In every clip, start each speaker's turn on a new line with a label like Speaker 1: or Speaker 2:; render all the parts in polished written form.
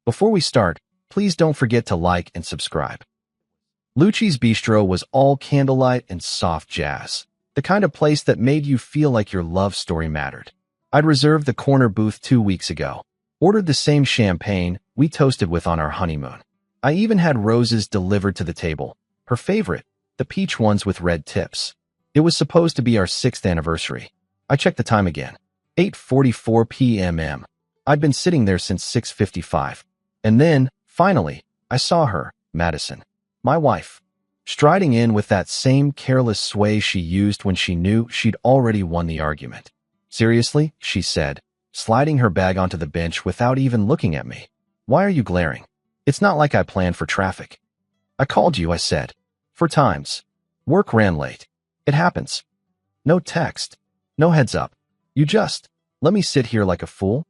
Speaker 1: Before we start, please don't forget to like and subscribe. Lucci's Bistro was all candlelight and soft jazz, the kind of place that made you feel like your love story mattered. I'd reserved the corner booth 2 weeks ago, ordered the same champagne we toasted with on our honeymoon. I even had roses delivered to the table, her favorite, the peach ones with red tips. It was supposed to be our 6th anniversary. I checked the time again. 8:44 p.m. I'd been sitting there since 6:55. And then, finally, I saw her, Madison, my wife, striding in with that same careless sway she used when she knew she'd already won the argument. "Seriously?" she said, sliding her bag onto the bench without even looking at me. "Why are you glaring? It's not like I planned for traffic." "I called you," I said. "4 times. Work ran late. It happens. No text. No heads up. You just let me sit here like a fool?"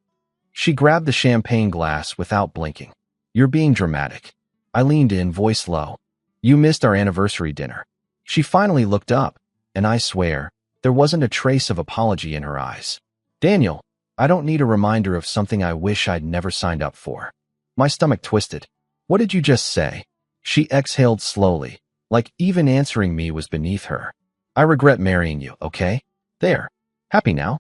Speaker 1: She grabbed the champagne glass without blinking. "You're being dramatic." I leaned in, voice low. "You missed our anniversary dinner." She finally looked up, and I swear, there wasn't a trace of apology in her eyes. "Daniel, I don't need a reminder of something I wish I'd never signed up for." My stomach twisted. "What did you just say?" She exhaled slowly, like even answering me was beneath her. "I regret marrying you, okay? There. Happy now?"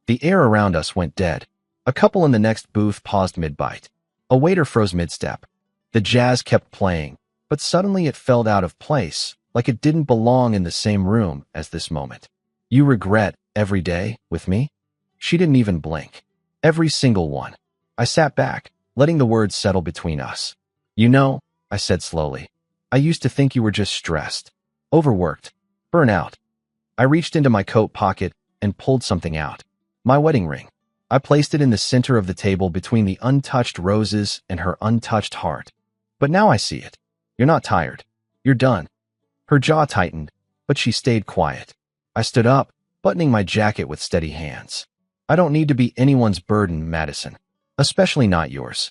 Speaker 1: The air around us went dead. A couple in the next booth paused mid-bite. A waiter froze mid-step. The jazz kept playing, but suddenly it felt out of place, like it didn't belong in the same room as this moment. "You regret every day with me?" She didn't even blink. "Every single one." I sat back, letting the words settle between us. "You know," I said slowly, "I used to think you were just stressed, overworked, burnout." I reached into my coat pocket and pulled something out. My wedding ring. I placed it in the center of the table between the untouched roses and her untouched heart. "But now I see it. You're not tired. You're done." Her jaw tightened, but she stayed quiet. I stood up, buttoning my jacket with steady hands. "I don't need to be anyone's burden, Madison. Especially not yours."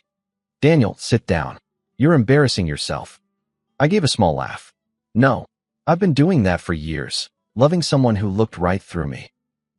Speaker 1: "Daniel, sit down. You're embarrassing yourself." I gave a small laugh. "No, I've been doing that for years, loving someone who looked right through me."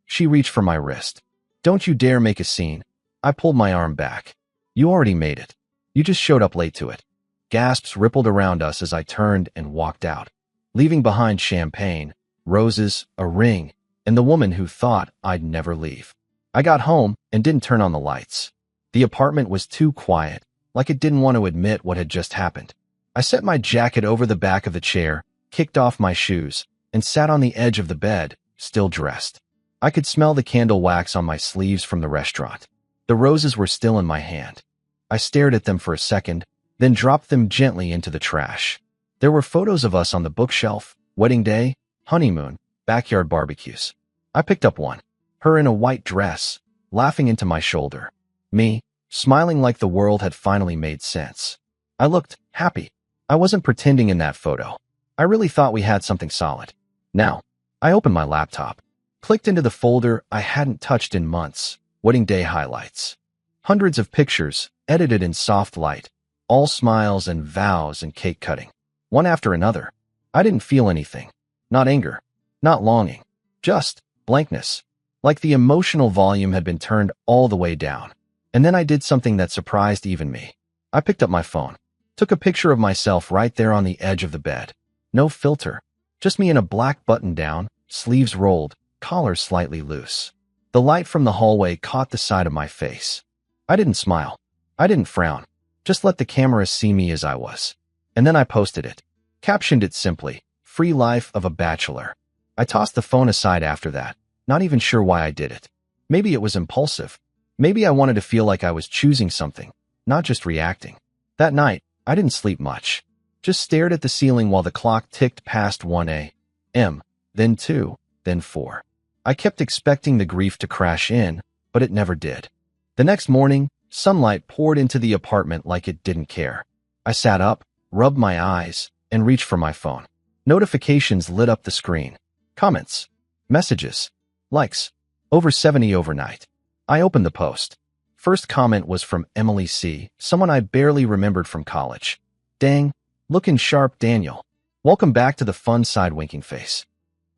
Speaker 1: She reached for my wrist. "Don't you dare make a scene." I pulled my arm back. "You already made it. You just showed up late to it." Gasps rippled around us as I turned and walked out, leaving behind champagne, roses, a ring, and the woman who thought I'd never leave. I got home and didn't turn on the lights. The apartment was too quiet, like it didn't want to admit what had just happened. I set my jacket over the back of the chair, kicked off my shoes, and sat on the edge of the bed, still dressed. I could smell the candle wax on my sleeves from the restaurant. The roses were still in my hand. I stared at them for a second, then dropped them gently into the trash. There were photos of us on the bookshelf, wedding day, honeymoon, backyard barbecues. I picked up one, her in a white dress, laughing into my shoulder. Me, smiling like the world had finally made sense. I looked happy. I wasn't pretending in that photo. I really thought we had something solid. Now, I opened my laptop, clicked into the folder I hadn't touched in months, wedding day highlights. Hundreds of pictures, edited in soft light, all smiles and vows and cake cutting. One after another. I didn't feel anything. Not anger. Not longing. Just blankness. Like the emotional volume had been turned all the way down. And then I did something that surprised even me. I picked up my phone. Took a picture of myself right there on the edge of the bed. No filter. Just me in a black button-down, sleeves rolled, collar slightly loose. The light from the hallway caught the side of my face. I didn't smile. I didn't frown. Just let the camera see me as I was. And then I posted it. Captioned it simply, "Free life of a bachelor." I tossed the phone aside after that, not even sure why I did it. Maybe it was impulsive. Maybe I wanted to feel like I was choosing something, not just reacting. That night, I didn't sleep much. Just stared at the ceiling while the clock ticked past 1 a.m., then 2, then 4. I kept expecting the grief to crash in, but it never did. The next morning, sunlight poured into the apartment like it didn't care. I sat up, rubbed my eyes, and reached for my phone. Notifications lit up the screen. Comments. Messages. Likes. Over 70 overnight. I opened the post. First comment was from Emily C., someone I barely remembered from college. "Dang, looking sharp, Daniel. Welcome back to the fun side winking face."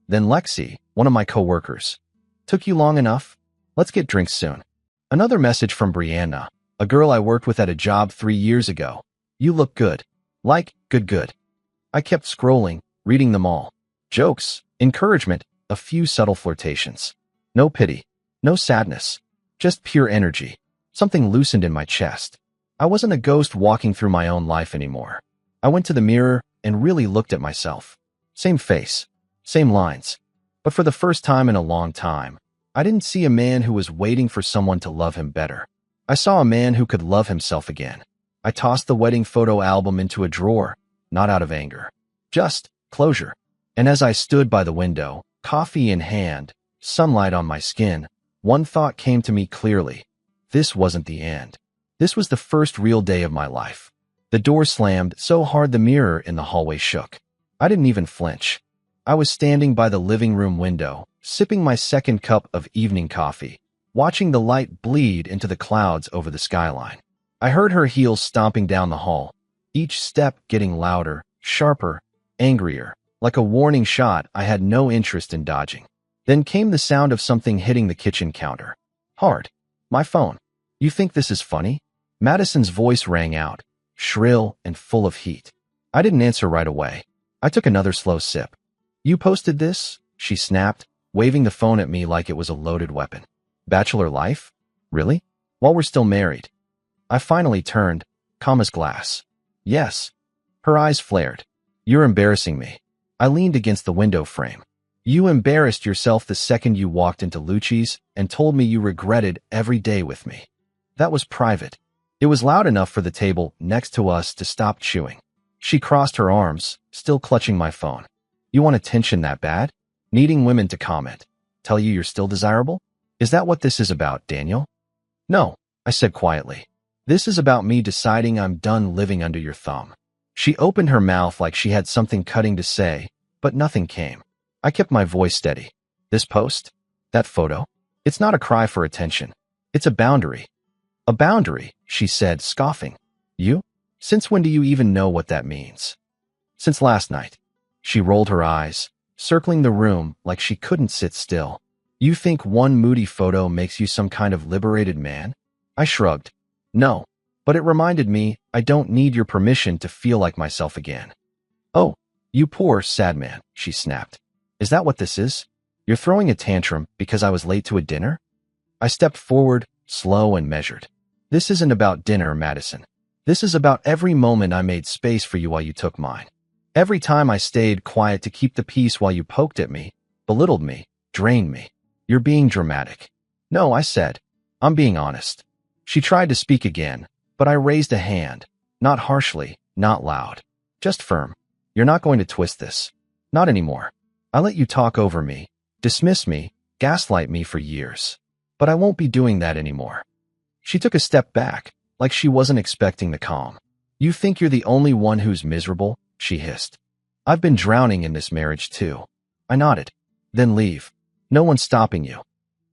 Speaker 1: Then Lexi, one of my coworkers. "Took you long enough? Let's get drinks soon." Another message from Brianna. A girl I worked with at a job 3 years ago. You look good. Like, good. I kept scrolling, reading them all. Jokes, encouragement, a few subtle flirtations. No pity, no sadness, just pure energy. Something loosened in my chest. I wasn't a ghost walking through my own life anymore. I went to the mirror and really looked at myself. Same face, same lines. But for the first time in a long time, I didn't see a man who was waiting for someone to love him better. I saw a man who could love himself again. I tossed the wedding photo album into a drawer, not out of anger. Just closure. And as I stood by the window, coffee in hand, sunlight on my skin, one thought came to me clearly. This wasn't the end. This was the first real day of my life. The door slammed so hard the mirror in the hallway shook. I didn't even flinch. I was standing by the living room window, sipping my second cup of evening coffee, watching the light bleed into the clouds over the skyline. I heard her heels stomping down the hall, each step getting louder, sharper, angrier, like a warning shot I had no interest in dodging. Then came the sound of something hitting the kitchen counter. Hard. My phone. You think this is funny? Madison's voice rang out, shrill and full of heat. I didn't answer right away. I took another slow sip. You posted this? She snapped, waving the phone at me like it was a loaded weapon. Bachelor life? Really? While we're still married. I finally turned, calm as glass. Yes. Her eyes flared. You're embarrassing me. I leaned against the window frame. You embarrassed yourself the second you walked into Lucci's and told me you regretted every day with me. That was private. It was loud enough for the table next to us to stop chewing. She crossed her arms, still clutching my phone. You want attention that bad? Needing women to comment. Tell you you're still desirable? Is that what this is about, Daniel? No, I said quietly. This is about me deciding I'm done living under your thumb. She opened her mouth like she had something cutting to say, but nothing came. I kept my voice steady. This post? That photo? It's not a cry for attention. It's a boundary. A boundary, she said, scoffing. You? Since when do you even know what that means? Since last night. She rolled her eyes, circling the room like she couldn't sit still. You think one moody photo makes you some kind of liberated man? I shrugged. No, but it reminded me I don't need your permission to feel like myself again. Oh, you poor, sad man, she snapped. Is that what this is? You're throwing a tantrum because I was late to a dinner? I stepped forward, slow and measured. This isn't about dinner, Madison. This is about every moment I made space for you while you took mine. Every time I stayed quiet to keep the peace while you poked at me, belittled me, drained me. You're being dramatic. No, I said. I'm being honest. She tried to speak again, but I raised a hand. Not harshly, not loud. Just firm. You're not going to twist this. Not anymore. I let you talk over me, dismiss me, gaslight me for years. But I won't be doing that anymore. She took a step back, like she wasn't expecting the calm. You think you're the only one who's miserable? She hissed. I've been drowning in this marriage too. I nodded. Then leave. No one's stopping you.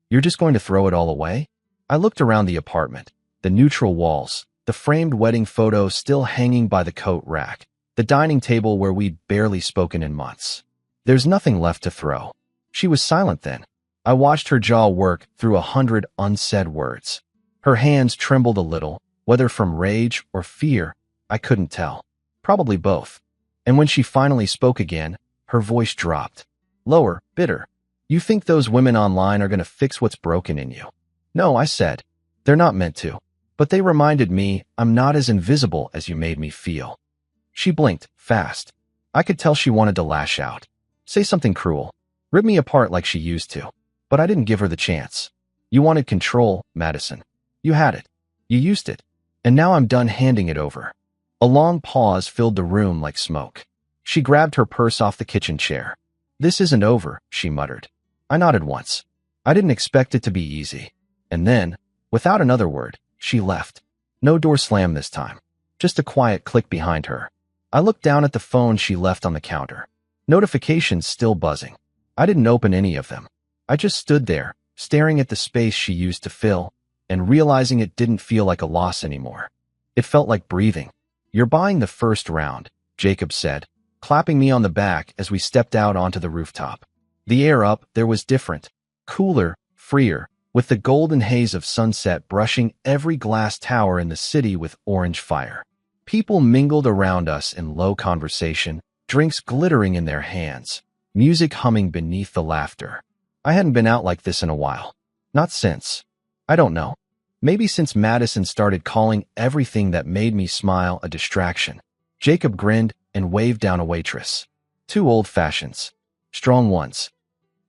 Speaker 1: You're just going to throw it all away? I looked around the apartment, the neutral walls, the framed wedding photo still hanging by the coat rack, the dining table where we'd barely spoken in months. There's nothing left to throw. She was silent then. I watched her jaw work through 100 unsaid words. Her hands trembled a little, whether from rage or fear, I couldn't tell. Probably both. And when she finally spoke again, her voice dropped. Lower, bitter. You think those women online are going to fix what's broken in you? No, I said. They're not meant to. But they reminded me I'm not as invisible as you made me feel. She blinked, fast. I could tell she wanted to lash out. Say something cruel. Rip me apart like she used to. But I didn't give her the chance. You wanted control, Madison. You had it. You used it. And now I'm done handing it over. A long pause filled the room like smoke. She grabbed her purse off the kitchen chair. This isn't over, she muttered. I nodded once. I didn't expect it to be easy. And then, without another word, she left. No door slammed this time. Just a quiet click behind her. I looked down at the phone she left on the counter. Notifications still buzzing. I didn't open any of them. I just stood there, staring at the space she used to fill, and realizing it didn't feel like a loss anymore. It felt like breathing. You're buying the first round, Jacob said, clapping me on the back as we stepped out onto the rooftop. The air up there was different, cooler, freer, with the golden haze of sunset brushing every glass tower in the city with orange fire. People mingled around us in low conversation, drinks glittering in their hands, music humming beneath the laughter. I hadn't been out like this in a while. Not since. I don't know. Maybe since Madison started calling everything that made me smile a distraction. Jacob grinned and waved down a waitress. 2 old fashions. Strong ones.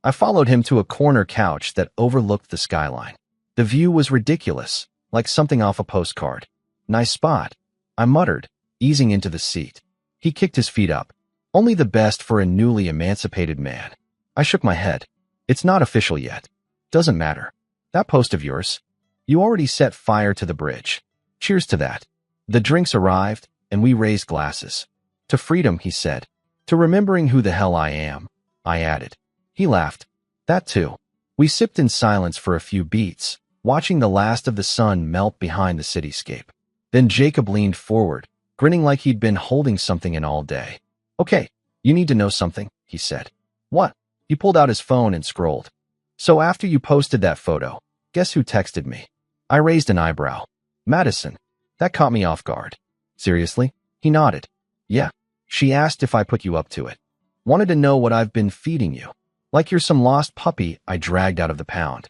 Speaker 1: I followed him to a corner couch that overlooked the skyline. The view was ridiculous, like something off a postcard. Nice spot, I muttered, easing into the seat. He kicked his feet up. Only the best for a newly emancipated man. I shook my head. It's not official yet. Doesn't matter. That post of yours. You already set fire to the bridge. Cheers to that. The drinks arrived, and we raised glasses. To freedom, he said. To remembering who the hell I am, I added. He laughed. That too. We sipped in silence for a few beats, watching the last of the sun melt behind the cityscape. Then Jacob leaned forward, grinning like he'd been holding something in all day. Okay, you need to know something, he said. What? He pulled out his phone and scrolled. So after you posted that photo, guess who texted me? I raised an eyebrow. Madison. That caught me off guard. Seriously? He nodded. Yeah. She asked if I put you up to it. Wanted to know what I've been feeding you. Like you're some lost puppy I dragged out of the pound.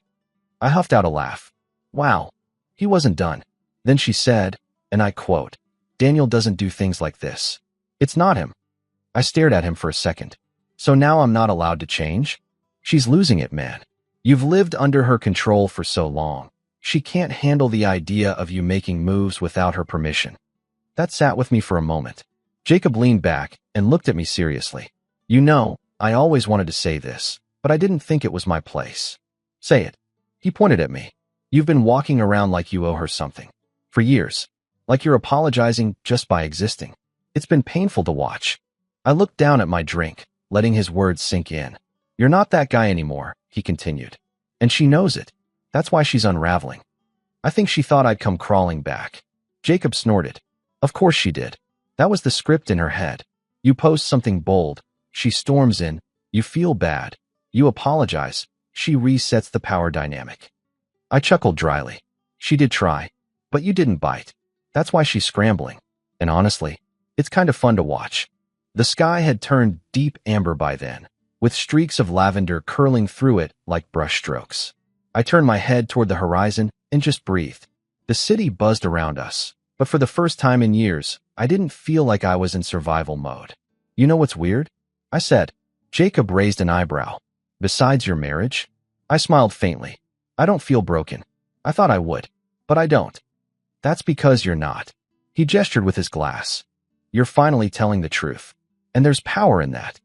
Speaker 1: I huffed out a laugh. Wow. He wasn't done. Then she said, and I quote, Daniel doesn't do things like this. It's not him. I stared at him for a second. So now I'm not allowed to change? She's losing it, man. You've lived under her control for so long. She can't handle the idea of you making moves without her permission. That sat with me for a moment. Jacob leaned back and looked at me seriously. You know, I always wanted to say this, but I didn't think it was my place. Say it. He pointed at me. You've been walking around like you owe her something. For years. Like you're apologizing just by existing. It's been painful to watch. I looked down at my drink, letting his words sink in. You're not that guy anymore, he continued. And she knows it. That's why she's unraveling. I think she thought I'd come crawling back. Jacob snorted. Of course she did. That was the script in her head. You post something bold. She storms in. You feel bad. You apologize. She resets the power dynamic. I chuckled dryly. She did try. But you didn't bite. That's why she's scrambling. And honestly, it's kind of fun to watch. The sky had turned deep amber by then, with streaks of lavender curling through it like brushstrokes. I turned my head toward the horizon and just breathed. The city buzzed around us, but for the first time in years, I didn't feel like I was in survival mode. You know what's weird? I said. Jacob raised an eyebrow. Besides your marriage? I smiled faintly. I don't feel broken. I thought I would, but I don't. That's because you're not. He gestured with his glass. You're finally telling the truth. And there's power in that.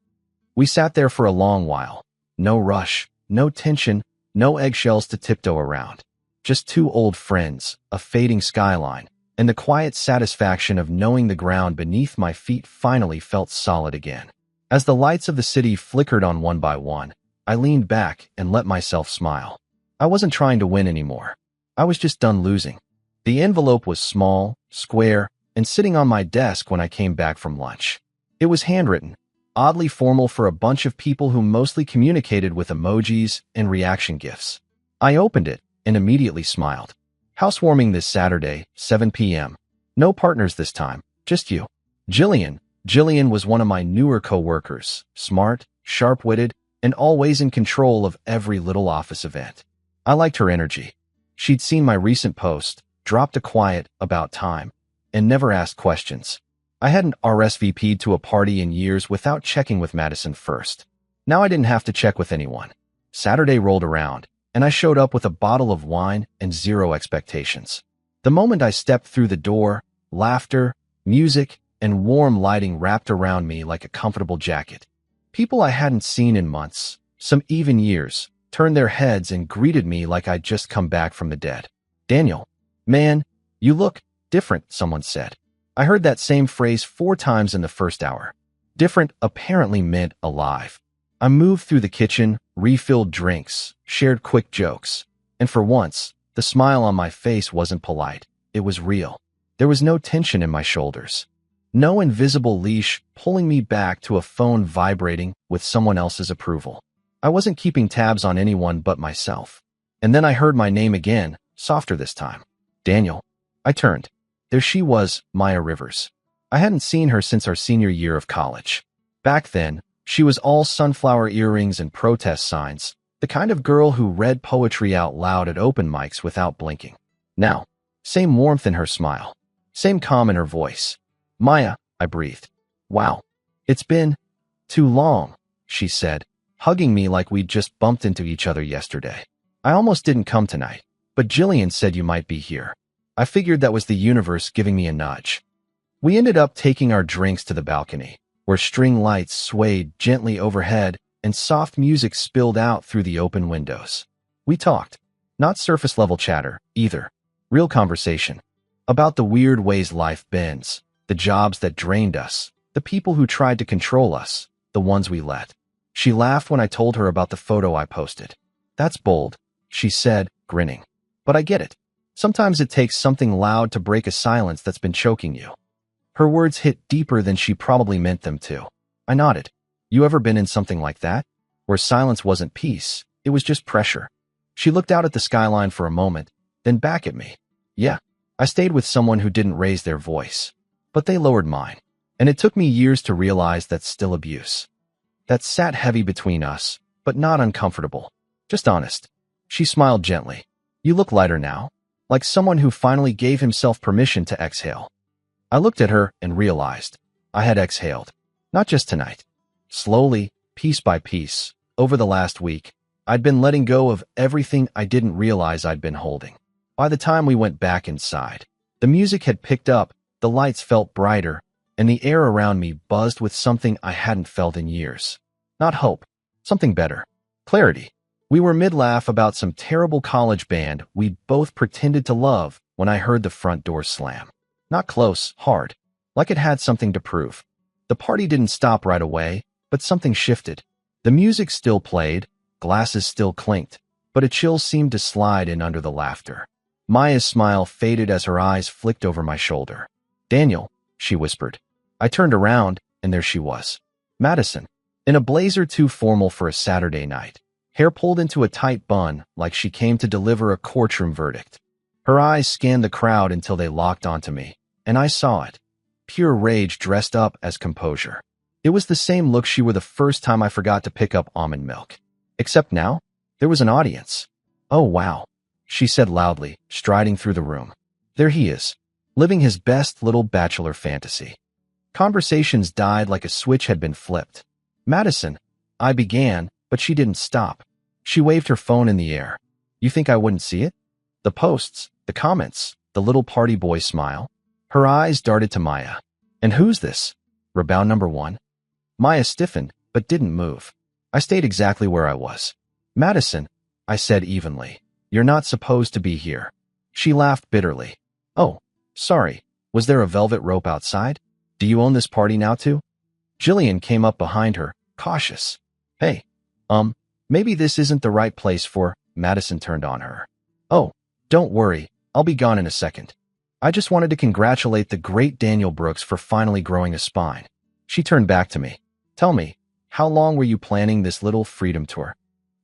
Speaker 1: We sat there for a long while. No rush, no tension, no eggshells to tiptoe around. Just 2 old friends, a fading skyline, and the quiet satisfaction of knowing the ground beneath my feet finally felt solid again. As the lights of the city flickered on one by one, I leaned back and let myself smile. I wasn't trying to win anymore. I was just done losing. The envelope was small, square, and sitting on my desk when I came back from lunch. It was handwritten, oddly formal for a bunch of people who mostly communicated with emojis and reaction gifs. I opened it and immediately smiled. Housewarming this Saturday, 7 p.m. No partners this time, just you. Jillian. Jillian was one of my newer co-workers, smart, sharp-witted, and always in control of every little office event. I liked her energy. She'd seen my recent post, dropped a quiet about time, and never asked questions. I hadn't RSVP'd to a party in years without checking with Madison first. Now I didn't have to check with anyone. Saturday rolled around, and I showed up with a bottle of wine and 0 expectations. The moment I stepped through the door, laughter, music, and warm lighting wrapped around me like a comfortable jacket. People I hadn't seen in months, some even years, turned their heads and greeted me like I'd just come back from the dead. Daniel, man, you look different, someone said. I heard that same phrase 4 times in the first hour. Different apparently meant alive. I moved through the kitchen, refilled drinks, shared quick jokes, and for once, the smile on my face wasn't polite. It was real. There was no tension in my shoulders. No invisible leash pulling me back to a phone vibrating with someone else's approval. I wasn't keeping tabs on anyone but myself. And then I heard my name again, softer this time. Daniel. I turned. There she was, Maya Rivers. I hadn't seen her since our senior year of college. Back then, she was all sunflower earrings and protest signs, the kind of girl who read poetry out loud at open mics without blinking. Now, same warmth in her smile, same calm in her voice. Maya, I breathed. Wow. It's been too long, she said, hugging me like we'd just bumped into each other yesterday. I almost didn't come tonight, but Jillian said you might be here. I figured that was the universe giving me a nudge. We ended up taking our drinks to the balcony, where string lights swayed gently overhead and soft music spilled out through the open windows. We talked. Not surface-level chatter, either. Real conversation. About the weird ways life bends, the jobs that drained us, the people who tried to control us, the ones we let. She laughed when I told her about the photo I posted. That's bold, she said, grinning. But I get it. Sometimes it takes something loud to break a silence that's been choking you. Her words hit deeper than she probably meant them to. I nodded. You ever been in something like that? Where silence wasn't peace, it was just pressure. She looked out at the skyline for a moment, then back at me. Yeah, I stayed with someone who didn't raise their voice. But they lowered mine. And it took me years to realize that's still abuse. That sat heavy between us, but not uncomfortable. Just honest. She smiled gently. You look lighter now. Like someone who finally gave himself permission to exhale. I looked at her and realized I had exhaled. Not just tonight. Slowly, piece by piece, over the last week, I'd been letting go of everything I didn't realize I'd been holding. By the time we went back inside, the music had picked up, the lights felt brighter, and the air around me buzzed with something I hadn't felt in years. Not hope. Something better. Clarity. We were mid-laugh about some terrible college band we'd both pretended to love when I heard the front door slam. Not close, hard. Like it had something to prove. The party didn't stop right away, but something shifted. The music still played, glasses still clinked, but a chill seemed to slide in under the laughter. Maya's smile faded as her eyes flicked over my shoulder. Daniel, she whispered. I turned around, and there she was. Madison, in a blazer too formal for a Saturday night. Hair pulled into a tight bun like she came to deliver a courtroom verdict. Her eyes scanned the crowd until they locked onto me, and I saw it. Pure rage dressed up as composure. It was the same look she wore the first time I forgot to pick up almond milk. Except now, there was an audience. Oh wow, she said loudly, striding through the room. There he is, living his best little bachelor fantasy. Conversations died like a switch had been flipped. Madison, I began, but she didn't stop. She waved her phone in the air. You think I wouldn't see it? The posts, the comments, the little party boy smile. Her eyes darted to Maya. And who's this? Rebound number one? Maya stiffened, but didn't move. I stayed exactly where I was. Madison, I said evenly, you're not supposed to be here. She laughed bitterly. Oh, sorry. Was there a velvet rope outside? Do you own this party now too? Jillian came up behind her, cautious. Hey, maybe this isn't the right place for, Madison turned on her. Oh, don't worry, I'll be gone in a second. I just wanted to congratulate the great Daniel Brooks for finally growing a spine. She turned back to me. Tell me, how long were you planning this little freedom tour?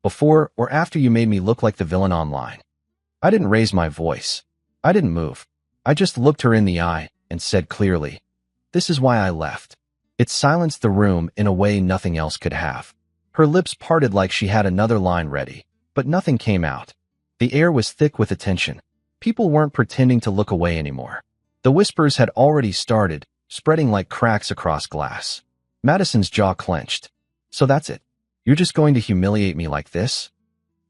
Speaker 1: Before or after you made me look like the villain online? I didn't raise my voice. I didn't move. I just looked her in the eye and said clearly, this is why I left. It silenced the room in a way nothing else could have. Her lips parted like she had another line ready, but nothing came out. The air was thick with attention. People weren't pretending to look away anymore. The whispers had already started, spreading like cracks across glass. Madison's jaw clenched. So that's it. You're just going to humiliate me like this?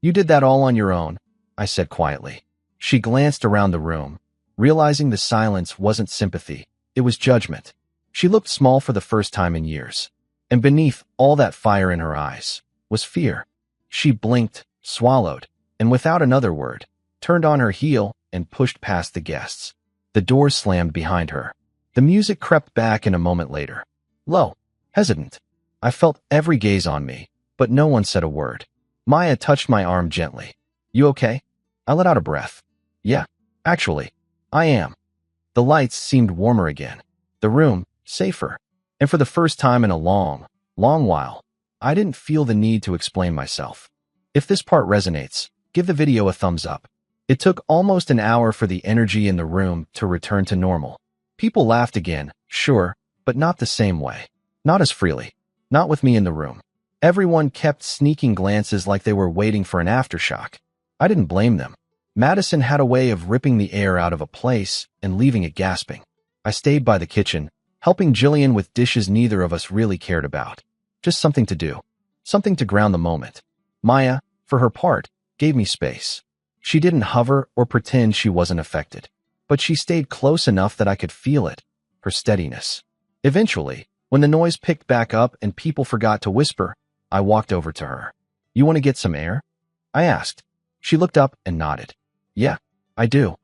Speaker 1: You did that all on your own, I said quietly. She glanced around the room, realizing the silence wasn't sympathy, it was judgment. She looked small for the first time in years. And beneath all that fire in her eyes was fear. She blinked, swallowed, and without another word, turned on her heel and pushed past the guests. The door slammed behind her. The music crept back in a moment later. Low, hesitant. I felt every gaze on me, but no one said a word. Maya touched my arm gently. You okay? I let out a breath. Yeah, actually, I am. The lights seemed warmer again. The room, safer. And for the first time in a long, long while, I didn't feel the need to explain myself. If this part resonates, Give the video a thumbs up. It took almost an hour for the energy in the room to return to normal. People laughed again, sure, but not the same way. Not as freely. Not with me in the room. Everyone kept sneaking glances like they were waiting for an aftershock. I didn't blame them. Madison had a way of ripping the air out of a place and leaving it gasping. I stayed by the kitchen, helping Jillian with dishes neither of us really cared about. Just something to do. Something to ground the moment. Maya, for her part, gave me space. She didn't hover or pretend she wasn't affected. But she stayed close enough that I could feel it, her steadiness. Eventually, when the noise picked back up and people forgot to whisper, I walked over to her. "You want to get some air?" I asked. She looked up and nodded. "Yeah, I do."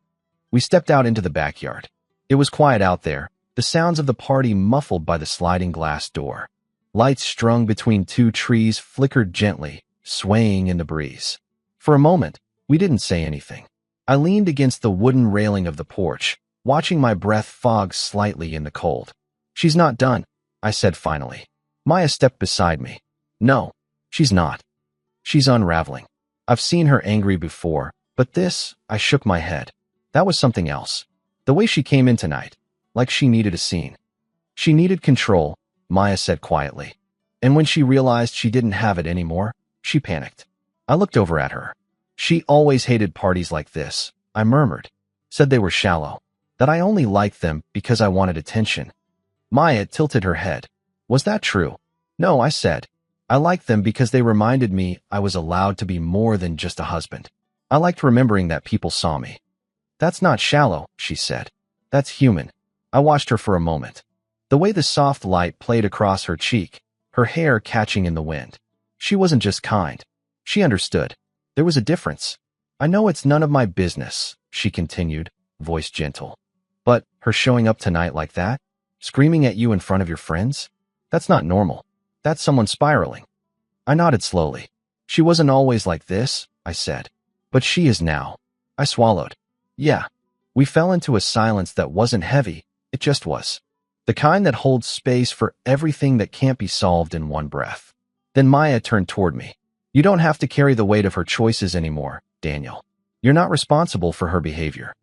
Speaker 1: We stepped out into the backyard. It was quiet out there, the sounds of the party muffled by the sliding glass door. Lights strung between two trees flickered gently, swaying in the breeze. For a moment, we didn't say anything. I leaned against the wooden railing of the porch, watching my breath fog slightly in the cold. "She's not done," I said finally. Maya stepped beside me. "No, she's not. She's unraveling. I've seen her angry before, but this," I shook my head. "That was something else. The way she came in tonight, like she needed a scene." "She needed control," Maya said quietly. "And when she realized she didn't have it anymore, she panicked." I looked over at her. "She always hated parties like this," I murmured. "Said they were shallow. That I only liked them because I wanted attention." Maya tilted her head. "Was that true?" "No," I said. "I liked them because they reminded me I was allowed to be more than just a husband. I liked remembering that people saw me." "That's not shallow," she said. "That's human." I watched her for a moment. The way the soft light played across her cheek, her hair catching in the wind. She wasn't just kind. She understood. There was a difference. "I know it's none of my business," she continued, voice gentle. "But her showing up tonight like that, screaming at you in front of your friends, that's not normal. That's someone spiraling." I nodded slowly. "She wasn't always like this," I said. "But she is now." I swallowed. "Yeah." We fell into a silence that wasn't heavy, it just was. The kind that holds space for everything that can't be solved in one breath. Then Maya turned toward me. "You don't have to carry the weight of her choices anymore, Daniel. You're not responsible for her behavior."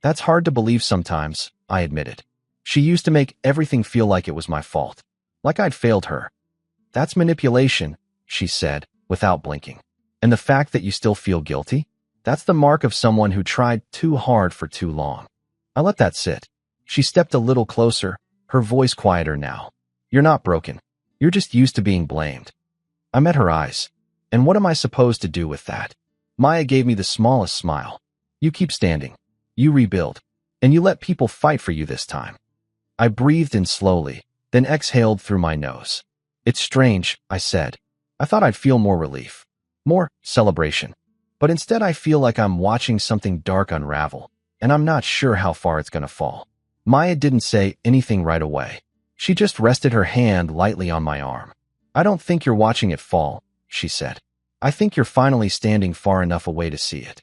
Speaker 1: "That's hard to believe sometimes," I admitted. "She used to make everything feel like it was my fault. Like I'd failed her." "That's manipulation," she said, without blinking. "And the fact that you still feel guilty? That's the mark of someone who tried too hard for too long." I let that sit. She stepped a little closer, her voice quieter now. "You're not broken. You're just used to being blamed." I met her eyes. "And what am I supposed to do with that?" Maya gave me the smallest smile. "You keep standing. You rebuild. And you let people fight for you this time." I breathed in slowly, then exhaled through my nose. "It's strange," I said. "I thought I'd feel more relief. More celebration. But instead I feel like I'm watching something dark unravel, and I'm not sure how far it's gonna fall." Maya didn't say anything right away. She just rested her hand lightly on my arm. "I don't think you're watching it fall," she said. "I think you're finally standing far enough away to see it."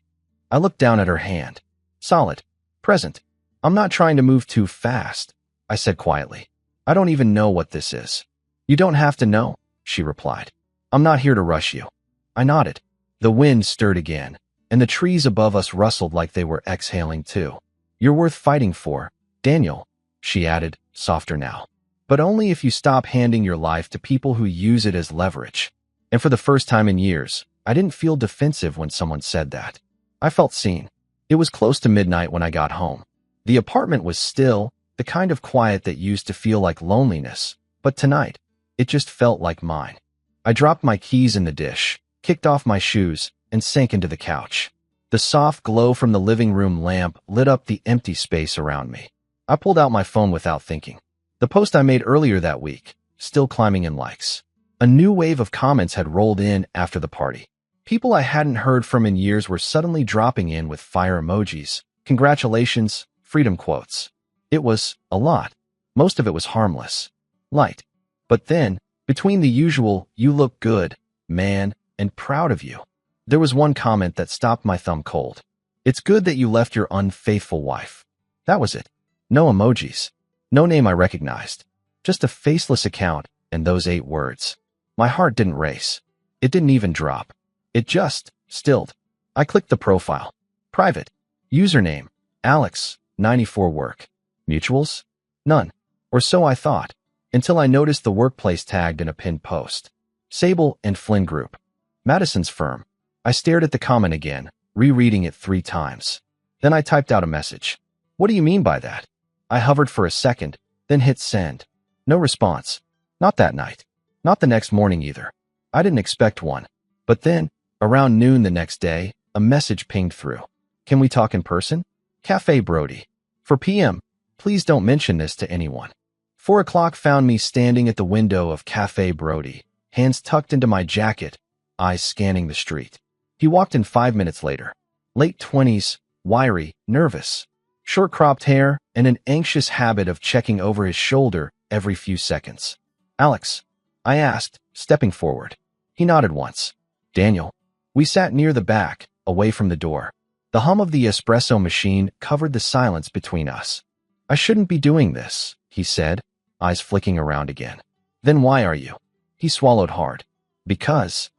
Speaker 1: I looked down at her hand. Solid. Present. "I'm not trying to move too fast," I said quietly. "I don't even know what this is." "You don't have to know," she replied. "I'm not here to rush you." I nodded. The wind stirred again, and the trees above us rustled like they were exhaling too. "You're worth fighting for, Daniel," she added, softer now. "But only if you stop handing your life to people who use it as leverage." And for the first time in years, I didn't feel defensive when someone said that. I felt seen. It was close to midnight when I got home. The apartment was still, the kind of quiet that used to feel like loneliness, but tonight, it just felt like mine. I dropped my keys in the dish, kicked off my shoes, and sank into the couch. The soft glow from the living room lamp lit up the empty space around me. I pulled out my phone without thinking. The post I made earlier that week, still climbing in likes. A new wave of comments had rolled in after the party. People I hadn't heard from in years were suddenly dropping in with fire emojis, congratulations, freedom quotes. It was a lot. Most of it was harmless. Light. But then, between the usual, "You look good, man," and "proud of you," there was one comment that stopped my thumb cold. "It's good that you left your unfaithful wife." That was it. No emojis. No name I recognized. Just a faceless account and those 8 words. My heart didn't race. It didn't even drop. It just stilled. I clicked the profile. Private. Username, Alex, 94 work. Mutuals? None. Or so I thought, until I noticed the workplace tagged in a pinned post. Sable and Flynn Group. Madison's firm. I stared at the comment again, rereading it 3 times. Then I typed out a message. What do you mean by that? I hovered for a second, then hit send. No response. Not that night. Not the next morning either. I didn't expect one. But then, around noon the next day, a message pinged through. Can we talk in person? Cafe Brody. For PM. Please don't mention this to anyone. 4 o'clock found me standing at the window of Cafe Brody, hands tucked into my jacket, eyes scanning the street. He walked in 5 minutes later. Late 20s, wiry, nervous. Short cropped hair and an anxious habit of checking over his shoulder every few seconds. Alex, I asked, stepping forward. He nodded once. Daniel. We sat near the back, away from the door. The hum of the espresso machine covered the silence between us. I shouldn't be doing this, he said, eyes flicking around again. Then why are you? He swallowed hard. Because.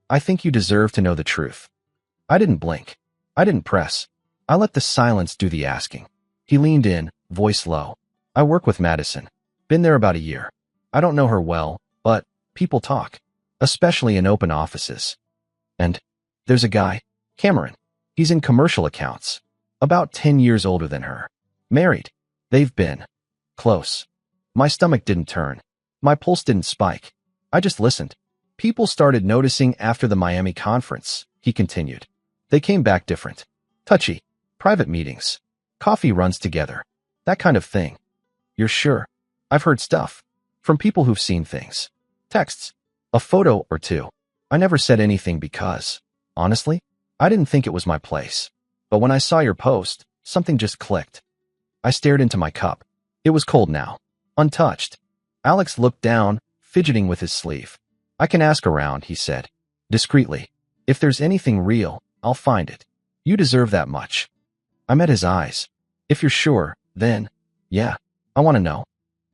Speaker 1: I think you deserve to know the truth. I didn't blink. I didn't press. I let the silence do the asking. He leaned in, voice low. I work with Madison. Been there about a year. I don't know her well, but people talk. Especially in open offices. And there's a guy, Cameron. He's in commercial accounts. About 10 years older than her. Married. They've been close. My stomach didn't turn. My pulse didn't spike. I just listened. People started noticing after the Miami conference, he continued. They came back different. Touchy. Private meetings. Coffee runs together. That kind of thing. You're sure? I've heard stuff. From people who've seen things. Texts. A photo or two. I never said anything because, honestly, I didn't think it was my place. But when I saw your post, something just clicked. I stared into my cup. It was cold now. Untouched. Alex looked down, fidgeting with his sleeve. I can ask around, he said. Discreetly. If there's anything real, I'll find it. You deserve that much. I met his eyes. If you're sure, then, yeah, I want to know.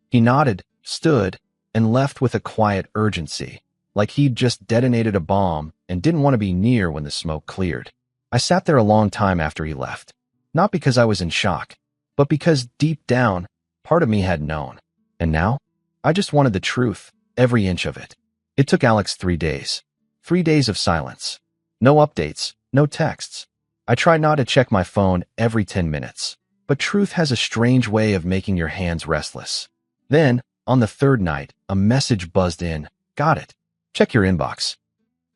Speaker 1: He nodded, stood, and left with a quiet urgency, like he'd just detonated a bomb and didn't want to be near when the smoke cleared. I sat there a long time after he left. Not because I was in shock, but because deep down, part of me had known. And now, I just wanted the truth, every inch of it. It took Alex 3 days. 3 days of silence. No updates, no texts. I tried not to check my phone every 10 minutes. But truth has a strange way of making your hands restless. Then, on the 3rd night, a message buzzed in. Got it. Check your inbox.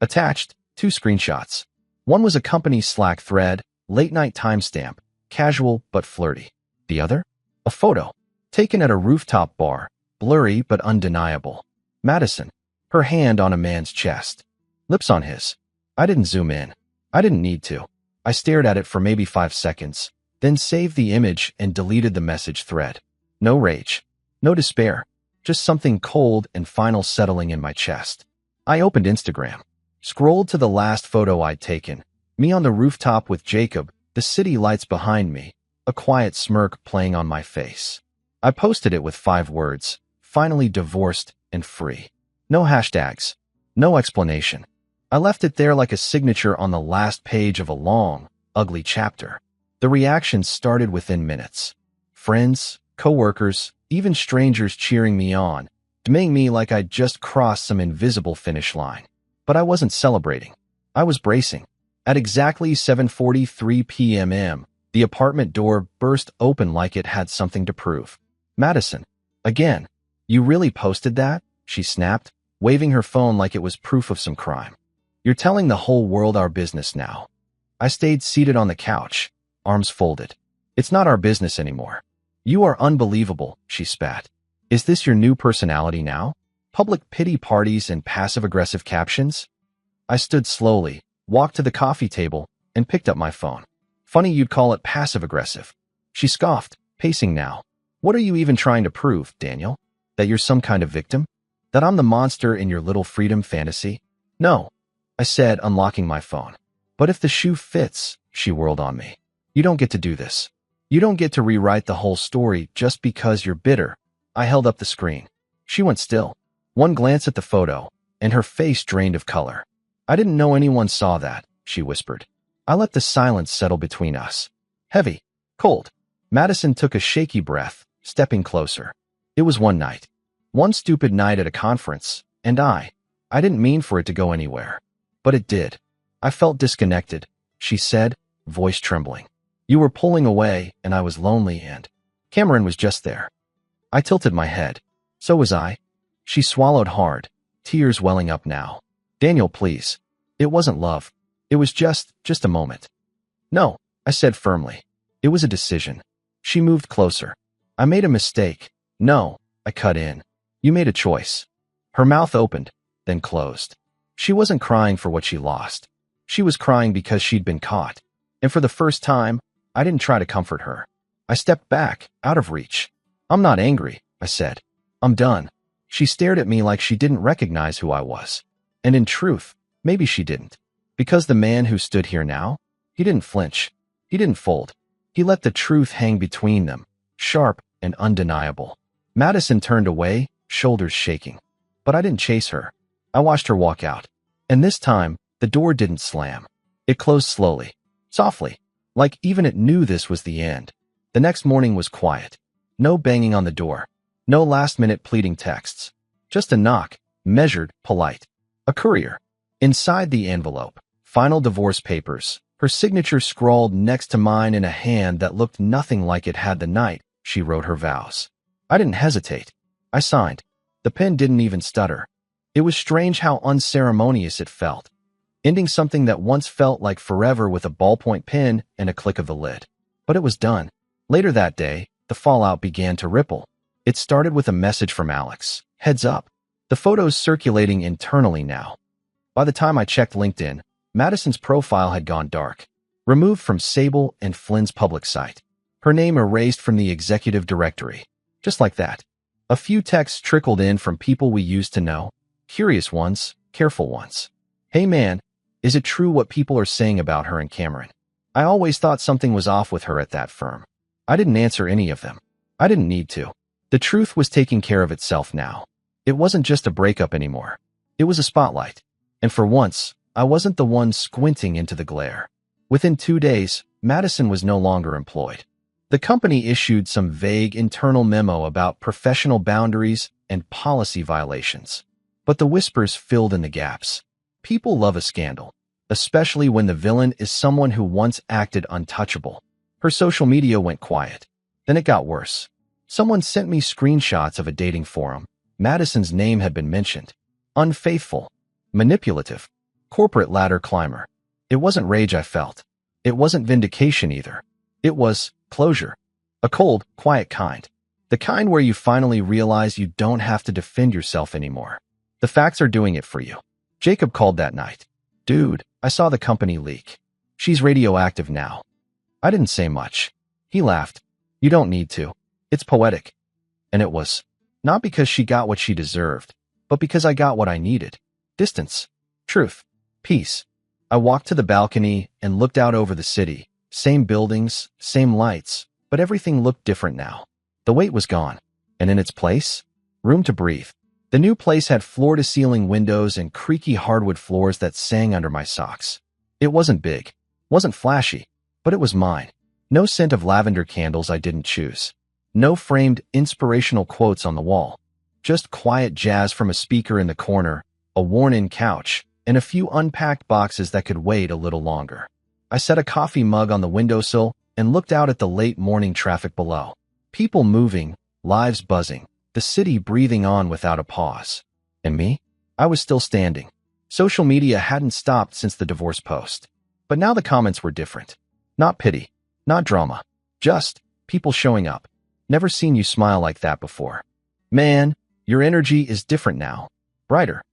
Speaker 1: Attached, 2 screenshots. One was a company Slack thread, late-night timestamp, casual but flirty. The other? A photo, taken at a rooftop bar, blurry but undeniable. Madison, her hand on a man's chest. Lips on his. I didn't zoom in. I didn't need to. I stared at it for maybe 5 seconds, then saved the image and deleted the message thread. No rage. No despair. Just something cold and final settling in my chest. I opened Instagram. Scrolled to the last photo I'd taken. Me on the rooftop with Jacob, the city lights behind me, a quiet smirk playing on my face. I posted it with 5 words. Finally divorced and free. No hashtags. No explanation. I left it there like a signature on the last page of a long, ugly chapter. The reactions started within minutes. Friends, coworkers, even strangers cheering me on, demeaning me like I'd just crossed some invisible finish line. But I wasn't celebrating. I was bracing. At exactly 7:43 p.m., the apartment door burst open like it had something to prove. Madison. Again. You really posted that? She snapped, waving her phone like it was proof of some crime. You're telling the whole world our business now. I stayed seated on the couch, arms folded. It's not our business anymore. You are unbelievable, she spat. Is this your new personality now? Public pity parties and passive-aggressive captions? I stood slowly, walked to the coffee table, and picked up my phone. Funny you'd call it passive-aggressive. She scoffed, pacing now. What are you even trying to prove, Daniel? That you're some kind of victim? That I'm the monster in your little freedom fantasy? No, I said, unlocking my phone. But if the shoe fits, she whirled on me. You don't get to do this. You don't get to rewrite the whole story just because you're bitter. I held up the screen. She went still. One glance at the photo, and her face drained of color. I didn't know anyone saw that, she whispered. I let the silence settle between us. Heavy, cold. Madison took a shaky breath, stepping closer. It was one night. One stupid night at a conference, and I didn't mean for it to go anywhere. But it did. I felt disconnected, she said, voice trembling. You were pulling away, and I was lonely, and Cameron was just there. I tilted my head. So was I. She swallowed hard, tears welling up now. Daniel, please. It wasn't love. It was just a moment. No, I said firmly. It was a decision. She moved closer. I made a mistake. No, I cut in. You made a choice. Her mouth opened, then closed. She wasn't crying for what she lost. She was crying because she'd been caught. And for the first time, I didn't try to comfort her. I stepped back, out of reach. I'm not angry, I said. I'm done. She stared at me like she didn't recognize who I was. And in truth, maybe she didn't. Because the man who stood here now, he didn't flinch. He didn't fold. He let the truth hang between them, sharp and undeniable. Madison turned away, shoulders shaking. But I didn't chase her. I watched her walk out. And this time, the door didn't slam. It closed slowly, softly, like even it knew this was the end. The next morning was quiet. No banging on the door. No last-minute pleading texts. Just a knock, measured, polite. A courier. Inside the envelope, final divorce papers, her signature scrawled next to mine in a hand that looked nothing like it had the night she wrote her vows. I didn't hesitate. I signed. The pen didn't even stutter. It was strange how unceremonious it felt. Ending something that once felt like forever with a ballpoint pen and a click of the lid. But it was done. Later that day, the fallout began to ripple. It started with a message from Alex. Heads up. The photos circulating internally now. By the time I checked LinkedIn, Madison's profile had gone dark, removed from Sable and Flynn's public site. Her name erased from the executive directory. Just like that. A few texts trickled in from people we used to know. Curious ones, careful ones. Hey man, is it true what people are saying about her and Cameron? I always thought something was off with her at that firm. I didn't answer any of them. I didn't need to. The truth was taking care of itself now. It wasn't just a breakup anymore. It was a spotlight. And for once, I wasn't the one squinting into the glare. Within 2 days, Madison was no longer employed. The company issued some vague internal memo about professional boundaries and policy violations. But the whispers filled in the gaps. People love a scandal, especially when the villain is someone who once acted untouchable. Her social media went quiet. Then it got worse. Someone sent me screenshots of a dating forum. Madison's name had been mentioned. Unfaithful. Manipulative. Corporate ladder climber. It wasn't rage I felt. It wasn't vindication either. It was closure. A cold, quiet kind. The kind where you finally realize you don't have to defend yourself anymore. The facts are doing it for you. Jacob called that night. Dude, I saw the company leak. She's radioactive now. I didn't say much. He laughed. You don't need to. It's poetic. And it was. Not because she got what she deserved, but because I got what I needed. Distance. Truth. Peace. I walked to the balcony and looked out over the city. Same buildings, same lights, but everything looked different now. The weight was gone. And in its place, room to breathe. The new place had floor-to-ceiling windows and creaky hardwood floors that sang under my socks. It wasn't big, wasn't flashy, but it was mine. No scent of lavender candles I didn't choose. No framed inspirational quotes on the wall. Just quiet jazz from a speaker in the corner, a worn-in couch, and a few unpacked boxes that could wait a little longer. I set a coffee mug on the windowsill and looked out at the late morning traffic below. People moving, lives buzzing, the city breathing on without a pause. And me? I was still standing. Social media hadn't stopped since the divorce post. But now the comments were different. Not pity, not drama, just people showing up. Never seen you smile like that before. Man, your energy is different now. Brighter.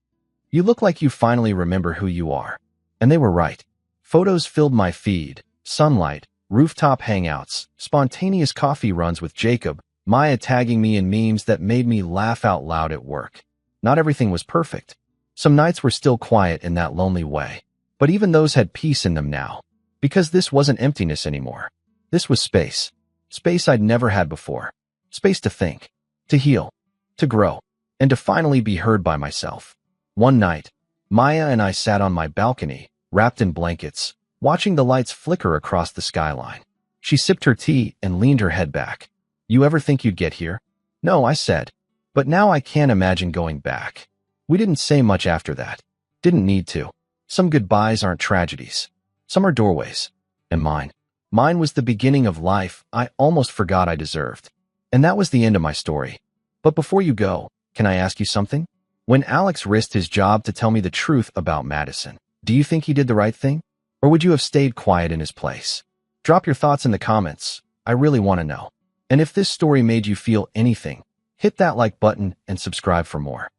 Speaker 1: You look like you finally remember who you are. And they were right. Photos filled my feed. Sunlight, rooftop hangouts, spontaneous coffee runs with Jacob, Maya tagging me in memes that made me laugh out loud at work. Not everything was perfect. Some nights were still quiet in that lonely way. But even those had peace in them now. Because this wasn't emptiness anymore. This was space. Space I'd never had before. Space to think, to heal, to grow, and to finally be heard by myself. One night, Maya and I sat on my balcony, wrapped in blankets, watching the lights flicker across the skyline. She sipped her tea and leaned her head back. You ever think you'd get here? No, I said. But now I can't imagine going back. We didn't say much after that. Didn't need to. Some goodbyes aren't tragedies. Some are doorways. And mine was the beginning of life I almost forgot I deserved. And that was the end of my story. But before you go, can I ask you something? When Alex risked his job to tell me the truth about Madison, do you think he did the right thing? Or would you have stayed quiet in his place? Drop your thoughts in the comments. I really want to know. And if this story made you feel anything, hit that like button and subscribe for more.